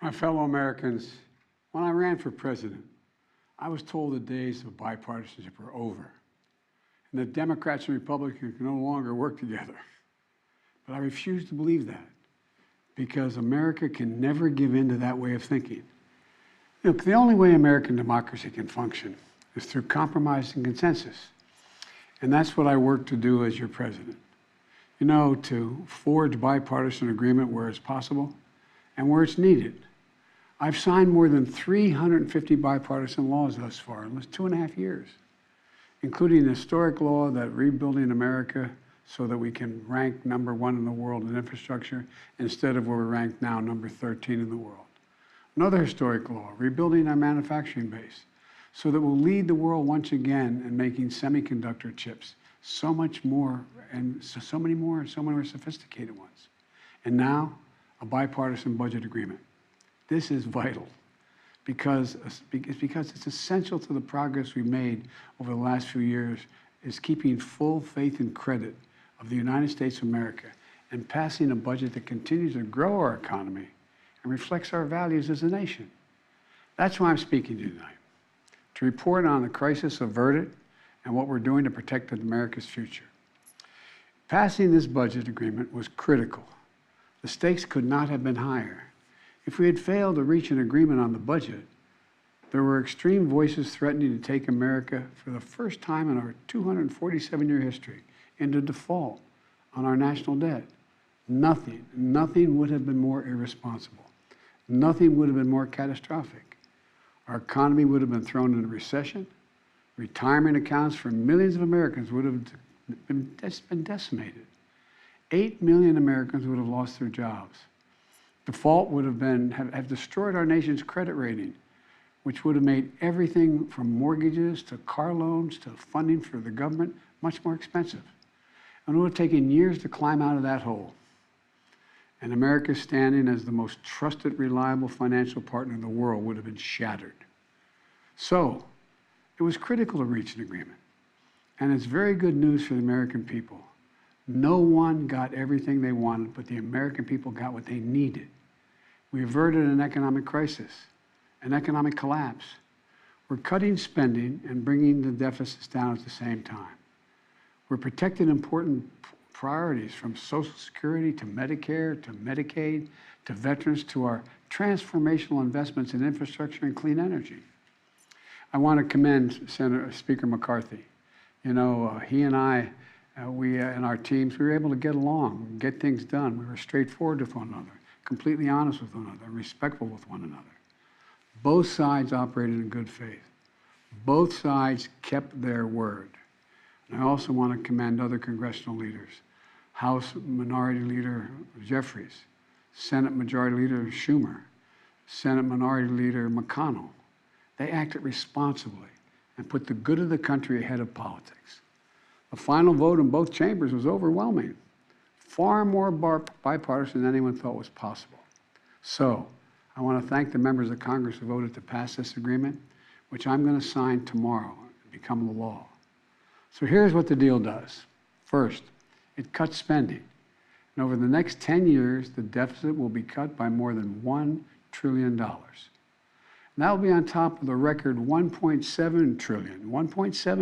My fellow Americans, when I ran for president, I was told the days of bipartisanship were over, and that Democrats and Republicans can no longer work together. But I refuse to believe that, because America can never give in to that way of thinking. Look, the only way American democracy can function is through compromise and consensus. And that's what I work to do as your president. You know, to forge bipartisan agreement where it's possible and where it's needed. I've signed more than 350 bipartisan laws thus far in almost 2.5 years, including an historic law that rebuilding America so that we can rank #1 in the world in infrastructure instead of where we rank now, number 13 in the world. Another historic law, rebuilding our manufacturing base so that we'll lead the world once again in making semiconductor chips, so much more and so many more sophisticated ones. And now, a bipartisan budget agreement. This is vital because it's essential to the progress we've made over the last few years is keeping full faith and credit of the United States of America and passing a budget that continues to grow our economy and reflects our values as a nation. That's why I'm speaking to you tonight, to report on the crisis averted and what we're doing to protect America's future. Passing this budget agreement was critical. The stakes could not have been higher. If we had failed to reach an agreement on the budget, there were extreme voices threatening to take America for the first time in our 247-year history into default on our national debt. Nothing would have been more irresponsible. Nothing would have been more catastrophic. Our economy would have been thrown into recession. Retirement accounts for millions of Americans would have been decimated. 8 million Americans would have lost their jobs. Default would have destroyed our nation's credit rating, which would have made everything from mortgages to car loans to funding for the government much more expensive. And it would have taken years to climb out of that hole. And America's standing as the most trusted, reliable financial partner in the world would have been shattered. So, it was critical to reach an agreement. And it's very good news for the American people. No one got everything they wanted, but the American people got what they needed. We averted an economic crisis, an economic collapse. We're cutting spending and bringing the deficits down at the same time. We're protecting important priorities from Social Security to Medicare to Medicaid to veterans to our transformational investments in infrastructure and clean energy. I want to commend Speaker McCarthy. You know, he and I, and our teams, we were able to get along, get things done. We were straightforward with one another, completely honest with one another, respectful with one another. Both sides operated in good faith. Both sides kept their word. And I also want to commend other congressional leaders. House Minority Leader Jeffries, Senate Majority Leader Schumer, Senate Minority Leader McConnell. They acted responsibly and put the good of the country ahead of politics. The final vote in both chambers was overwhelming, far more bipartisan than anyone thought was possible. So, I want to thank the members of Congress who voted to pass this agreement, which I'm going to sign tomorrow and become the law. So here's what the deal does. First, it cuts spending. And over the next 10 years, the deficit will be cut by more than $1 trillion. And that will be on top of the record $1.7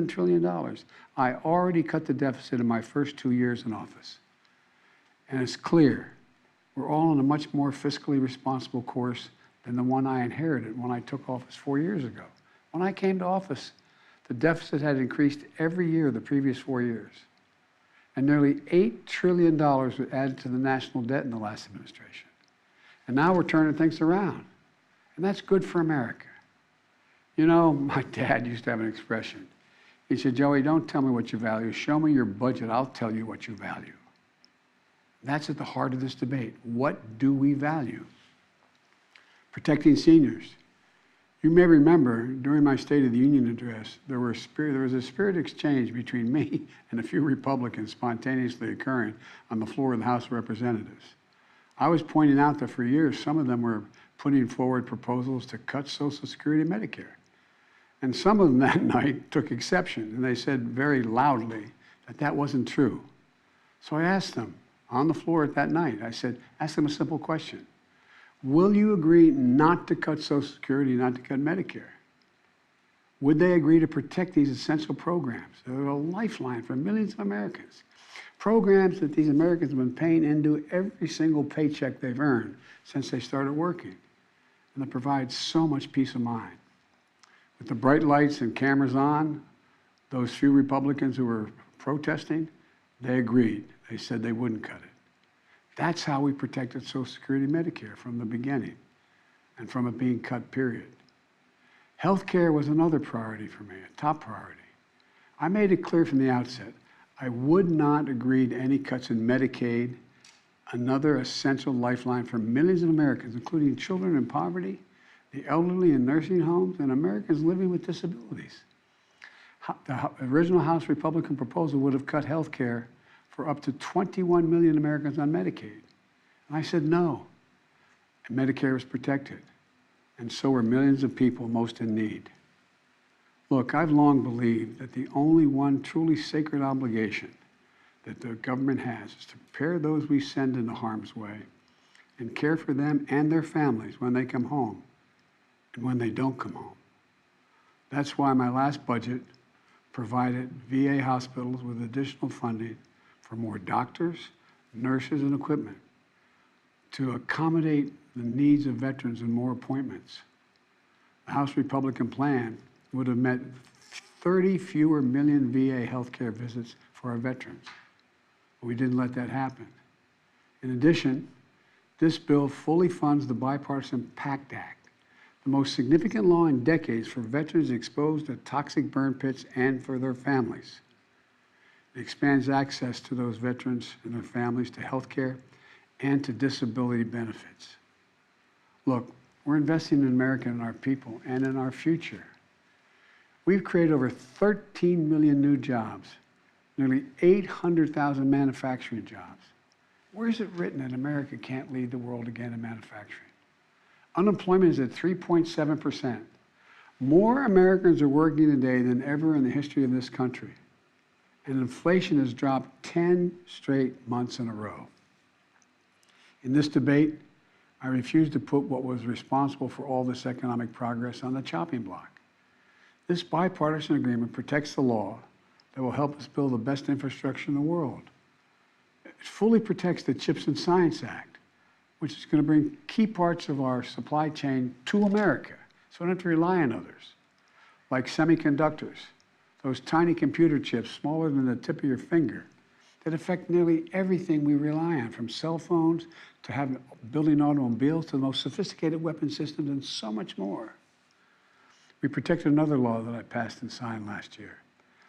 trillion I already cut the deficit in my first 2 years in office. And it's clear we're all on a much more fiscally responsible course than the one I inherited when I took office 4 years ago. When I came to office, the deficit had increased every year the previous 4 years. And nearly $8 trillion was added to the national debt in the last administration. And now we're turning things around. And that's good for America. You know, my dad used to have an expression. He said, Joey, don't tell me what you value. Show me your budget. I'll tell you what you value. That's at the heart of this debate. What do we value? Protecting seniors. You may remember during my State of the Union address, there was a spirit exchange between me and a few Republicans spontaneously occurring on the floor of the House of Representatives. I was pointing out that for years, some of them were putting forward proposals to cut Social Security and Medicare. And some of them that night took exception, and they said very loudly that that wasn't true. So I asked them on the floor at that night, I said, ask them a simple question. Will you agree not to cut Social Security, not to cut Medicare? Would they agree to protect these essential programs? They're a lifeline for millions of Americans. Programs that these Americans have been paying into every single paycheck they've earned since they started working, and that provide so much peace of mind. With the bright lights and cameras on, those few Republicans who were protesting, they agreed. They said they wouldn't cut it. That's how we protected Social Security and Medicare from the beginning, and from it being cut, period. Health care was another priority for me, a top priority. I made it clear from the outset, I would not agree to any cuts in Medicaid, another essential lifeline for millions of Americans, including children in poverty, the elderly in nursing homes, and Americans living with disabilities. The original House Republican proposal would have cut health care for up to 21 million Americans on Medicaid. And I said no. And Medicare was protected. And so were millions of people most in need. Look, I've long believed that the only one truly sacred obligation that the government has is to prepare those we send into harm's way and care for them and their families when they come home and when they don't come home. That's why my last budget provided VA hospitals with additional funding for more doctors, nurses, and equipment to accommodate the needs of veterans and more appointments. The House Republican plan would have meant 30 fewer million VA healthcare visits for our veterans. But we didn't let that happen. In addition, this bill fully funds the Bipartisan PACT Act, the most significant law in decades for veterans exposed to toxic burn pits and for their families. It expands access to those veterans and their families to health care and to disability benefits. Look, we're investing in America and our people and in our future. We've created over 13 million new jobs, nearly 800,000 manufacturing jobs. Where is it written that America can't lead the world again in manufacturing? Unemployment is at 3.7%. More Americans are working today than ever in the history of this country. And inflation has dropped 10 straight months in a row. In this debate, I refuse to put what was responsible for all this economic progress on the chopping block. This bipartisan agreement protects the law that will help us build the best infrastructure in the world. It fully protects the CHIPS and Science Act, which is going to bring key parts of our supply chain to America, so we don't have to rely on others, like semiconductors, those tiny computer chips smaller than the tip of your finger that affect nearly everything we rely on, from cell phones to building automobiles to the most sophisticated weapon systems and so much more. We protected another law that I passed and signed last year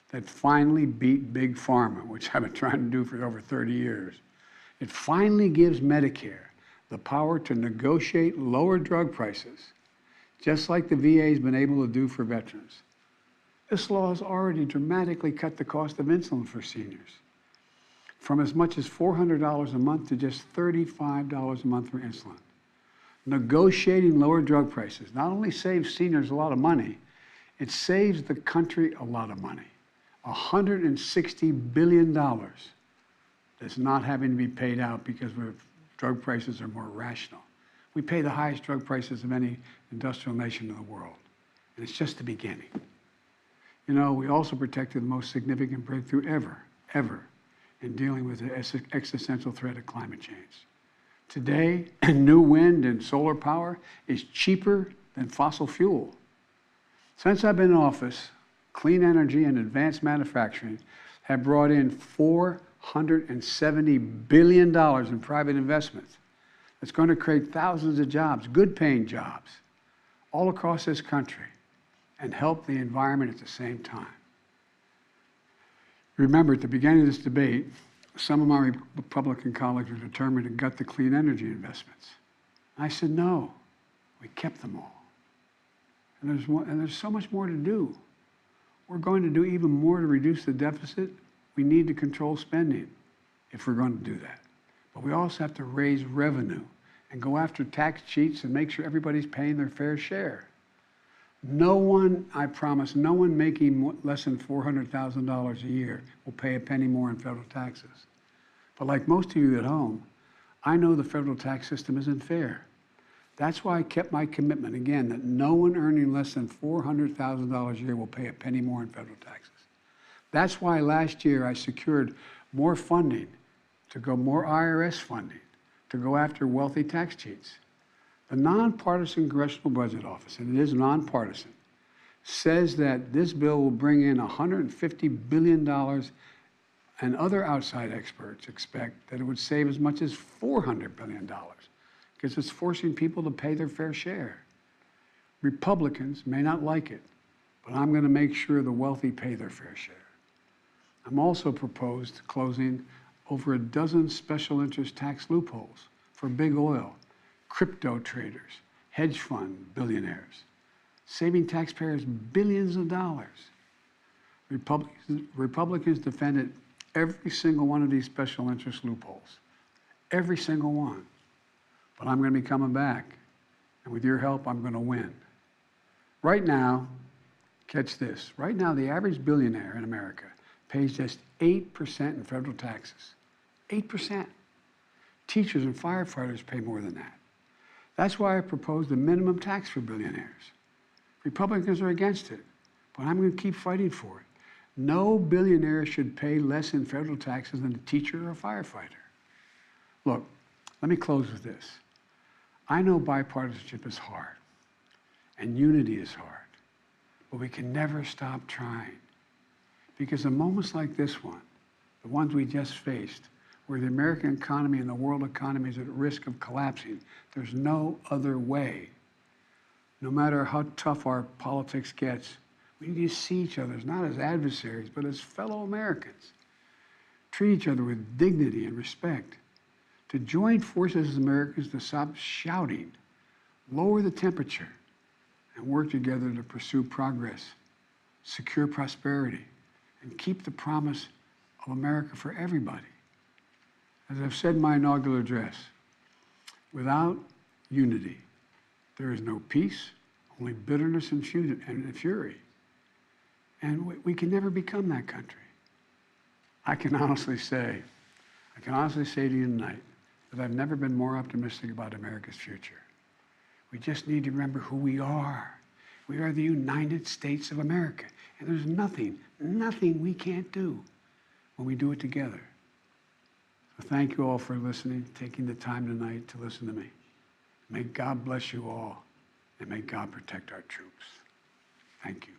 that finally beat Big Pharma, which I've been trying to do for over 30 years. It finally gives Medicare the power to negotiate lower drug prices, just like the VA has been able to do for veterans. This law has already dramatically cut the cost of insulin for seniors, from as much as $400 a month to just $35 a month for insulin. Negotiating lower drug prices not only saves seniors a lot of money, it saves the country a lot of money. $160 billion that's not having to be paid out because drug prices are more rational. We pay the highest drug prices of any industrial nation in the world, and it's just the beginning. You know, we also protected the most significant breakthrough ever, in dealing with the existential threat of climate change. Today, new wind and solar power is cheaper than fossil fuel. Since I've been in office, clean energy and advanced manufacturing have brought in $470 billion in private investments. It's going to create thousands of jobs, good-paying jobs, all across this country, and help the environment at the same time. Remember, at the beginning of this debate, some of my Republican colleagues were determined to gut the clean energy investments. I said, no, we kept them all. And there's so much more to do. We're going to do even more to reduce the deficit. We need to control spending if we're going to do that. But we also have to raise revenue and go after tax cheats and make sure everybody's paying their fair share. No one, I promise, no one making less than $400,000 a year will pay a penny more in federal taxes. But like most of you at home, I know the federal tax system isn't fair. That's why I kept my commitment, again, that no one earning less than $400,000 a year will pay a penny more in federal taxes. That's why last year I secured more funding to go, more IRS funding to go after wealthy tax cheats. The nonpartisan Congressional Budget Office, and it is nonpartisan, says that this bill will bring in $150 billion, and other outside experts expect that it would save as much as $400 billion because it's forcing people to pay their fair share. Republicans may not like it, but I'm going to make sure the wealthy pay their fair share. I'm also proposed closing over a dozen special interest tax loopholes for big oil, crypto traders, hedge fund billionaires, saving taxpayers billions of dollars. Republicans defended every single one of these special interest loopholes, every single one. But I'm going to be coming back, and with your help, I'm going to win. Right now, catch this, right now the average billionaire in America pays just 8% in federal taxes. 8%. Teachers and firefighters pay more than that. That's why I proposed a minimum tax for billionaires. Republicans are against it, but I'm going to keep fighting for it. No billionaire should pay less in federal taxes than a teacher or a firefighter. Look, let me close with this. I know bipartisanship is hard, and unity is hard, but we can never stop trying. Because in moments like this one, the ones we just faced, where the American economy and the world economy is at risk of collapsing, there's no other way. No matter how tough our politics gets, we need to see each other not as adversaries, but as fellow Americans. Treat each other with dignity and respect. To join forces as Americans to stop shouting, lower the temperature, and work together to pursue progress, secure prosperity, and keep the promise of America for everybody. As I've said in my inaugural address, without unity, there is no peace, only bitterness and fury. And we can never become that country. I can honestly say to you tonight that I've never been more optimistic about America's future. We just need to remember who we are. We are the United States of America. And there's nothing we can't do when we do it together. So thank you all for listening, taking the time tonight to listen to me. May God bless you all, and may God protect our troops. Thank you.